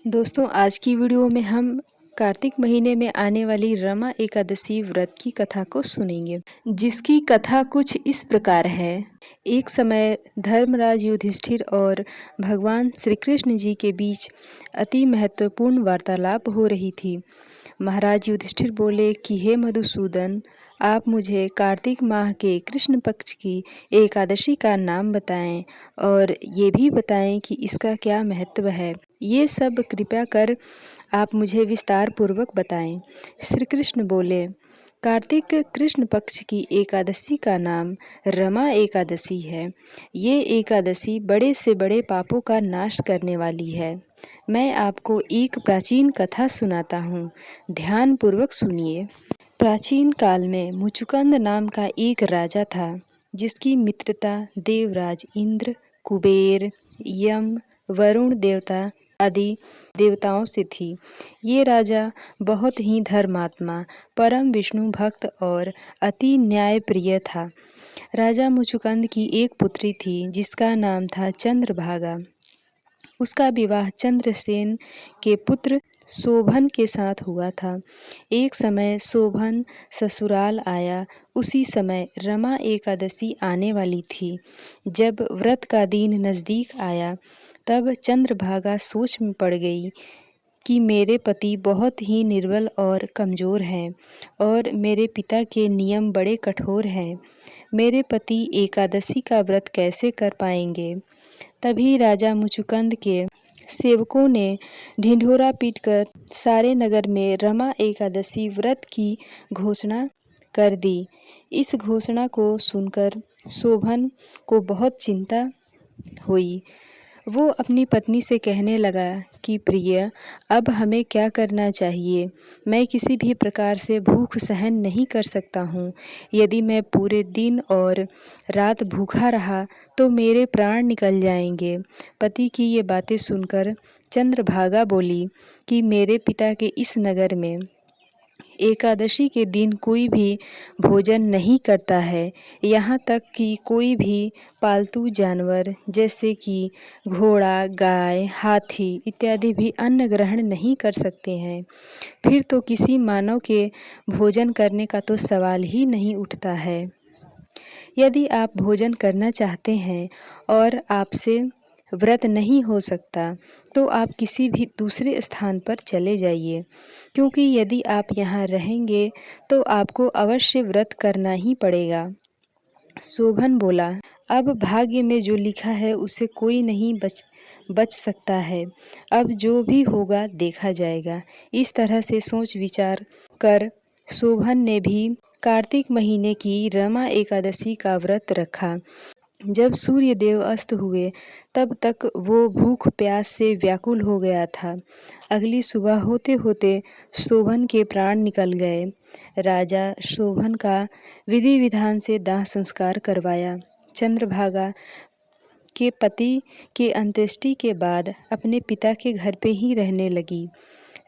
दोस्तों, आज की वीडियो में हम कार्तिक महीने में आने वाली रमा एकादशी व्रत की कथा को सुनेंगे, जिसकी कथा कुछ इस प्रकार है। एक समय धर्मराज युधिष्ठिर और भगवान श्री कृष्ण जी के बीच अति महत्वपूर्ण वार्तालाप हो रही थी। महाराज युधिष्ठिर बोले कि हे मधुसूदन, आप मुझे कार्तिक माह के कृष्ण पक्ष की एकादशी का नाम बताएं और ये भी बताएं कि इसका क्या महत्व है। ये सब कृपया कर आप मुझे विस्तार पूर्वक बताएं। श्री कृष्ण बोले, कार्तिक कृष्ण पक्ष की एकादशी का नाम रमा एकादशी है। ये एकादशी बड़े से बड़े पापों का नाश करने वाली है। मैं आपको एक प्राचीन कथा सुनाता हूँ, ध्यान पूर्वक सुनिए। प्राचीन काल में मुचुकुंद नाम का एक राजा था, जिसकी मित्रता देवराज इंद्र, कुबेर, यम, वरुण देवता आदि देवताओं से थी। ये राजा बहुत ही धर्मात्मा, परम विष्णु भक्त और अति न्यायप्रिय था। राजा मुचुकुंद की एक पुत्री थी, जिसका नाम था चंद्रभागा। उसका विवाह चंद्रसेन के पुत्र शोभन के साथ हुआ था। एक समय शोभन ससुराल आया। उसी समय रमा एकादशी आने वाली थी। जब व्रत का दिन नज़दीक आया, तब चंद्रभागा सोच में पड़ गई कि मेरे पति बहुत ही निर्बल और कमज़ोर हैं और मेरे पिता के नियम बड़े कठोर हैं। मेरे पति एकादशी का व्रत कैसे कर पाएंगे। तभी राजा मुचुकुंद के सेवकों ने ढिंढोरा पीटकर सारे नगर में रमा एकादशी व्रत की घोषणा कर दी। इस घोषणा को सुनकर शोभन को बहुत चिंता हुई। वो अपनी पत्नी से कहने लगा कि प्रिय, अब हमें क्या करना चाहिए। मैं किसी भी प्रकार से भूख सहन नहीं कर सकता हूँ। यदि मैं पूरे दिन और रात भूखा रहा तो मेरे प्राण निकल जाएंगे। पति की ये बातें सुनकर चंद्रभागा बोली कि मेरे पिता के इस नगर में एकादशी के दिन कोई भी भोजन नहीं करता है। यहाँ तक कि कोई भी पालतू जानवर जैसे कि घोड़ा, गाय, हाथी इत्यादि भी अन्न ग्रहण नहीं कर सकते हैं। फिर तो किसी मानव के भोजन करने का तो सवाल ही नहीं उठता है। यदि आप भोजन करना चाहते हैं और आपसे व्रत नहीं हो सकता, तो आप किसी भी दूसरे स्थान पर चले जाइए, क्योंकि यदि आप यहाँ रहेंगे तो आपको अवश्य व्रत करना ही पड़ेगा। शोभन बोला, अब भाग्य में जो लिखा है उससे कोई नहीं बच सकता है। अब जो भी होगा देखा जाएगा। इस तरह से सोच विचार कर शोभन ने भी कार्तिक महीने की रमा एकादशी का व्रत रखा। जब सूर्य देव अस्त हुए, तब तक वो भूख प्यास से व्याकुल हो गया था। अगली सुबह होते होते शोभन के प्राण निकल गए। राजा शोभन का विधि विधान से दाह संस्कार करवाया। चंद्रभागा के पति के अंत्येष्टि के बाद अपने पिता के घर पे ही रहने लगी।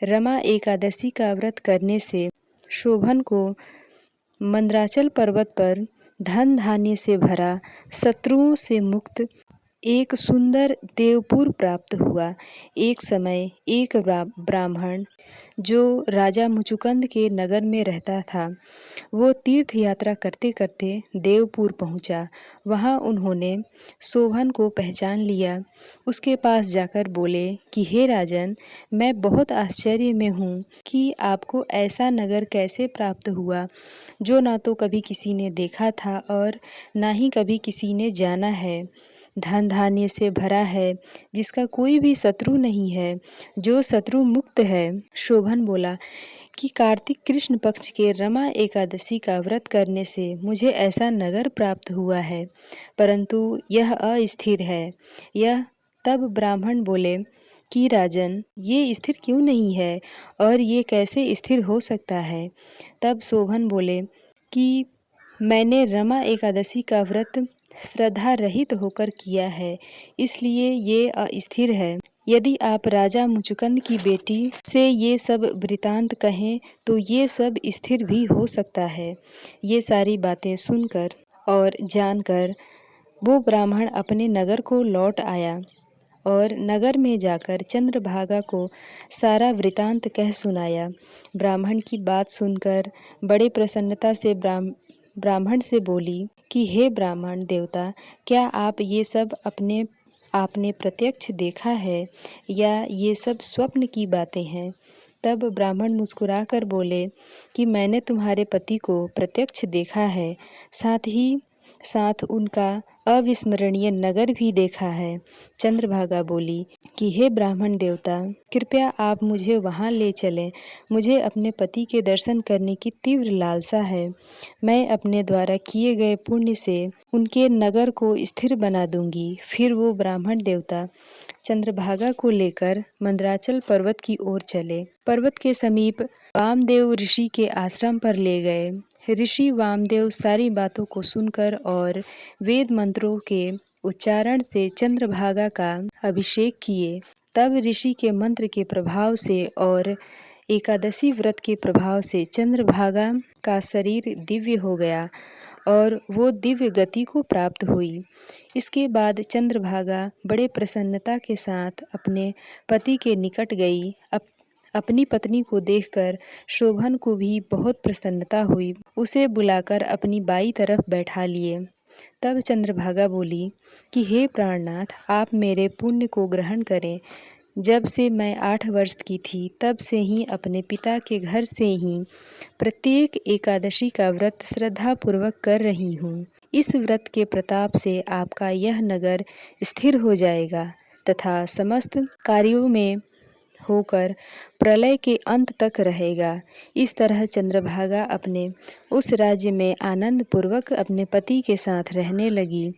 रमा एकादशी का व्रत करने से शोभन को मंदराचल पर्वत पर धन धान्य से भरा, शत्रुओं से मुक्त एक सुंदर देवपुर प्राप्त हुआ। एक समय एक ब्राह्मण जो राजा मुचुकुंद के नगर में रहता था, वो तीर्थ यात्रा करते करते देवपुर पहुंचा। वहां उन्होंने शोभन को पहचान लिया। उसके पास जाकर बोले कि हे राजन, मैं बहुत आश्चर्य में हूँ कि आपको ऐसा नगर कैसे प्राप्त हुआ, जो ना तो कभी किसी ने देखा था और ना ही कभी किसी ने जाना है। धन धान्य से भरा है, जिसका कोई भी शत्रु नहीं है, जो शत्रु मुक्त है। शोभन बोला कि कार्तिक कृष्ण पक्ष के रमा एकादशी का व्रत करने से मुझे ऐसा नगर प्राप्त हुआ है, परंतु यह अस्थिर है। यह तब ब्राह्मण बोले कि राजन, ये स्थिर क्यों नहीं है और ये कैसे स्थिर हो सकता है। तब शोभन बोले कि मैंने रमा एकादशी का व्रत श्रद्धा रहित होकर किया है, इसलिए ये अस्थिर है। यदि आप राजा मुचुकुंद की बेटी से ये सब वृतांत कहें तो ये सब स्थिर भी हो सकता है। ये सारी बातें सुनकर और जानकर वो ब्राह्मण अपने नगर को लौट आया। और नगर में जाकर चंद्रभागा को सारा वृतांत कह सुनाया। ब्राह्मण की बात सुनकर बड़े प्रसन्नता से ब्राह्मण से बोली कि हे ब्राह्मण देवता, क्या आप ये सब आपने प्रत्यक्ष देखा है या ये सब स्वप्न की बातें हैं? तब ब्राह्मण मुस्कुराकर बोले कि मैंने तुम्हारे पति को प्रत्यक्ष देखा है, साथ ही साथ उनका अविस्मरणीय नगर भी देखा है। चंद्रभागा बोली कि हे ब्राह्मण देवता, कृपया आप मुझे वहाँ ले चलें। मुझे अपने पति के दर्शन करने की तीव्र लालसा है। मैं अपने द्वारा किए गए पुण्य से उनके नगर को स्थिर बना दूंगी। फिर वो ब्राह्मण देवता चंद्रभागा को लेकर मंदराचल पर्वत की ओर चले। पर्वत के समीप वामदेव ऋषि के आश्रम पर ले गए। ऋषि वामदेव सारी बातों को सुनकर और वेद मंत्रों के उच्चारण से चंद्रभागा का अभिषेक किए। तब ऋषि के मंत्र के प्रभाव से और एकादशी व्रत के प्रभाव से चंद्रभागा का शरीर दिव्य हो गया और वो दिव्य गति को प्राप्त हुई। इसके बाद चंद्रभागा बड़े प्रसन्नता के साथ अपने पति के निकट गई। अपनी पत्नी को देखकर शोभन को भी बहुत प्रसन्नता हुई। उसे बुलाकर अपनी बाई तरफ बैठा लिए। तब चंद्रभागा बोली कि हे प्राणनाथ, आप मेरे पुण्य को ग्रहण करें। जब से मैं 8 वर्ष की थी तब से ही अपने पिता के घर से ही प्रत्येक एकादशी का व्रत श्रद्धापूर्वक कर रही हूँ। इस व्रत के प्रताप से आपका यह नगर स्थिर हो जाएगा तथा समस्त कार्यों में होकर प्रलय के अंत तक रहेगा। इस तरह चंद्रभागा अपने उस राज्य में आनंद पूर्वक अपने पति के साथ रहने लगी।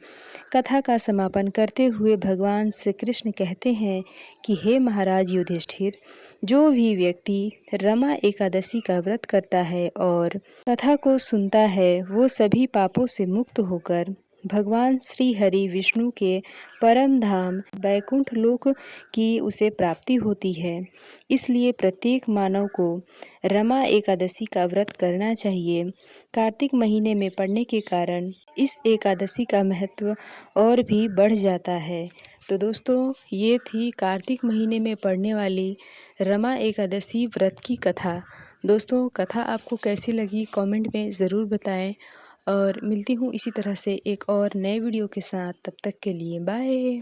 कथा का समापन करते हुए भगवान श्री कृष्ण कहते हैं कि हे महाराज युधिष्ठिर, जो भी व्यक्ति रमा एकादशी का व्रत करता है और कथा को सुनता है, वो सभी पापों से मुक्त होकर भगवान श्री हरि विष्णु के परम धाम बैकुंठ लोक की उसे प्राप्ति होती है। इसलिए प्रत्येक मानव को रमा एकादशी का व्रत करना चाहिए। कार्तिक महीने में पड़ने के कारण इस एकादशी का महत्व और भी बढ़ जाता है। तो दोस्तों, ये थी कार्तिक महीने में पड़ने वाली रमा एकादशी व्रत की कथा। दोस्तों, कथा आपको कैसी लगी कमेंट में ज़रूर बताएं और मिलती हूँ इसी तरह से एक और नए वीडियो के साथ। तब तक के लिए बाय।